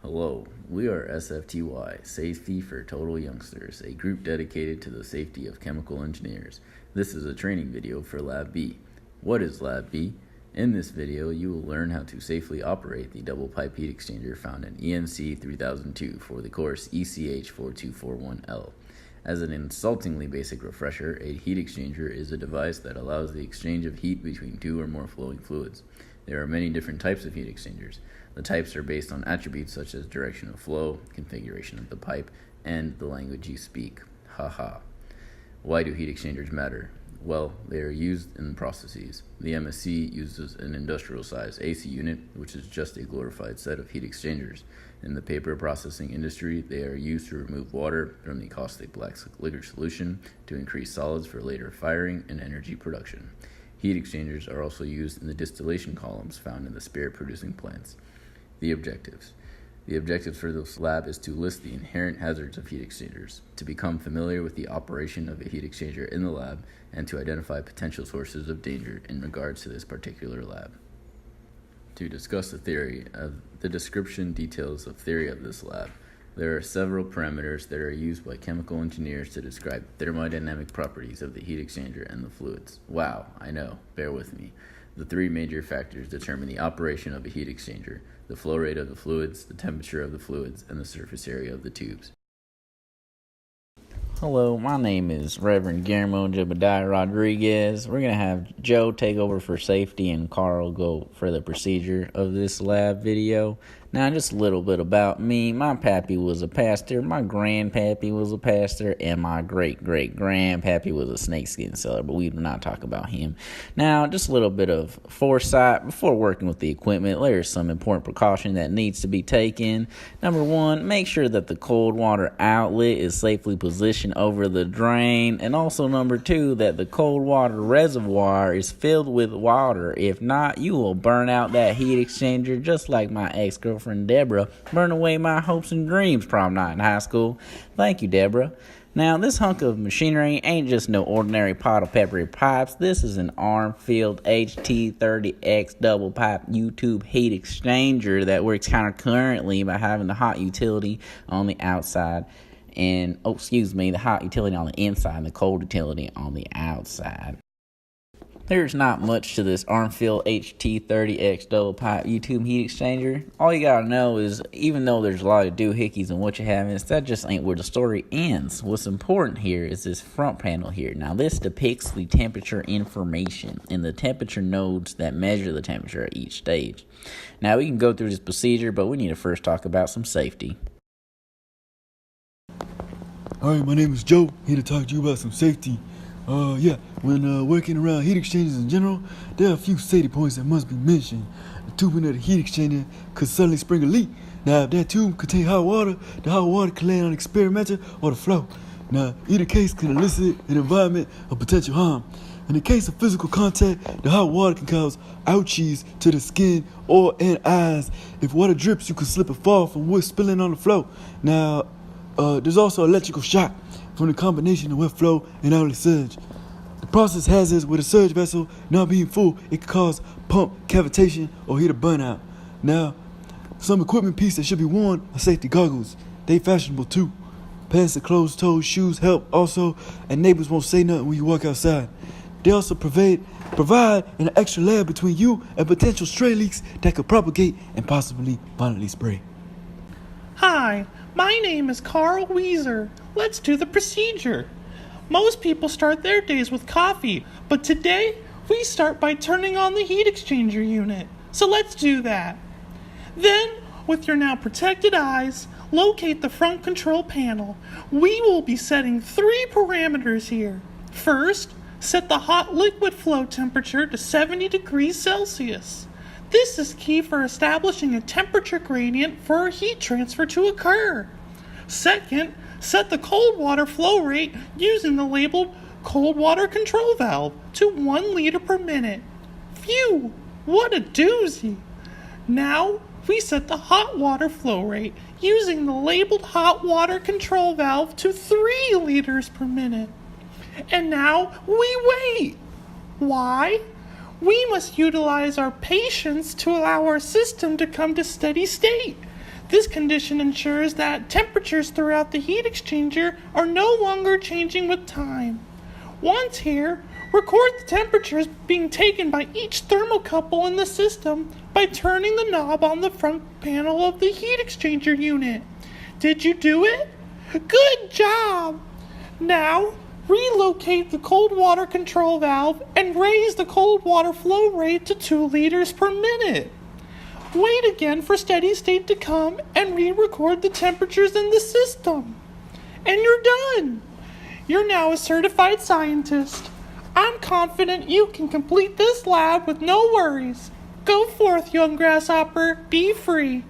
Hello, we are SFTY, Safety for Total Youngsters, a group dedicated to the safety of chemical engineers. This is a training video for Lab B. What is Lab B? In this video, you will learn how to safely operate the double pipe heat exchanger found in ENC 3002 for the course ECH 4241L. As an insultingly basic refresher, a heat exchanger is a device that allows the exchange of heat between two or more flowing fluids. There are many different types of heat exchangers. The types are based on attributes such as direction of flow, configuration of the pipe, and the language you speak. Haha. Why do heat exchangers matter? Well, they are used in processes. The MSc uses an industrial-sized AC unit, which is just a glorified set of heat exchangers. In the paper processing industry, they are used to remove water from the caustic black liquor solution to increase solids for later firing and energy production. Heat exchangers are also used in the distillation columns found in the spirit-producing plants. The objectives. The objectives for this lab is to list the inherent hazards of heat exchangers, to become familiar with the operation of a heat exchanger in the lab, and to identify potential sources of danger in regards to this particular lab. To discuss the theory of the description details of theory of this lab, there are several parameters that are used by chemical engineers to describe thermodynamic properties of the heat exchanger and the fluids. Wow, I know, bear with me. The three major factors determine the operation of a heat exchanger: the flow rate of the fluids, the temperature of the fluids, and the surface area of the tubes. Hello, my name is Reverend Guillermo Jebediah Rodriguez. We're going to have Joe take over for safety and Carl go for the procedure of this lab video. Now, just a little bit about me. My pappy was a pastor, my grandpappy was a pastor, and my great-great-grandpappy was a snakeskin seller, but we do not talk about him. Now, just a little bit of foresight. Before working with the equipment, there's some important precaution that needs to be taken. Number one, make sure that the cold water outlet is safely positioned over the drain, and also number two, that the cold water reservoir is filled with water. If not, you will burn out that heat exchanger just like my ex-girlfriend Deborah burned away my hopes and dreams prom night in high school. Thank you, Deborah. Now, this hunk of machinery ain't just no ordinary pot of peppery pipes. This is an arm-filled HT30X double pipe YouTube heat exchanger that works currently by having the hot utility on the outside and, the hot utility on the inside and the cold utility on the outside. There's not much to this arm-filled HT30X double pipe YouTube heat exchanger. All you gotta know is, even though there's a lot of doohickeys and what you have, that just ain't where the story ends. What's important here is this front panel here. Now, this depicts the temperature information and the temperature nodes that measure the temperature at each stage. Now, we can go through this procedure, but we need to first talk about some safety. Alright, my name is Joe, here to talk to you about some safety. When working around heat exchangers in general, there are a few safety points that must be mentioned. The tubing of the heat exchanger could suddenly spring a leak. Now, if that tube contains hot water, the hot water can land on the experimenter or the flow. Now, either case can elicit an environment of potential harm. In the case of physical contact, the hot water can cause ouchies to the skin and eyes. If water drips, you can slip and fall from wood spilling on the floor. Now, there's also electrical shock from the combination of wet flow and outlet surge. The process hazards with a surge vessel not being full, it can cause pump cavitation or heater burnout. Now, some equipment pieces that should be worn are safety goggles. They fashionable too. Pants and closed-toed shoes help also, and neighbors won't say nothing when you walk outside. They also provide an extra layer between you and potential stray leaks that could propagate and possibly violently spray. Hi, my name is Carl Weezer. Let's do the procedure. Most people start their days with coffee, but today we start by turning on the heat exchanger unit. So let's do that. Then, with your now protected eyes, locate the front control panel. We will be setting 3 parameters here. First, set the hot liquid flow temperature to 70 degrees Celsius. This is key for establishing a temperature gradient for a heat transfer to occur. Second, set the cold water flow rate using the labeled cold water control valve to 1 liter per minute. Phew, what a doozy. Now, we set the hot water flow rate using the labeled hot water control valve to 3 liters per minute. And now we wait. Why? We must utilize our patience to allow our system to come to steady state. This condition ensures that temperatures throughout the heat exchanger are no longer changing with time. Once here, record the temperatures being taken by each thermocouple in the system by turning the knob on the front panel of the heat exchanger unit. Did you do it? Good job! Now, relocate the cold water control valve and raise the cold water flow rate to 2 liters per minute. Wait again for steady state to come and re-record the temperatures in the system. And you're done! You're now a certified scientist. I'm confident you can complete this lab with no worries. Go forth, young grasshopper. Be free.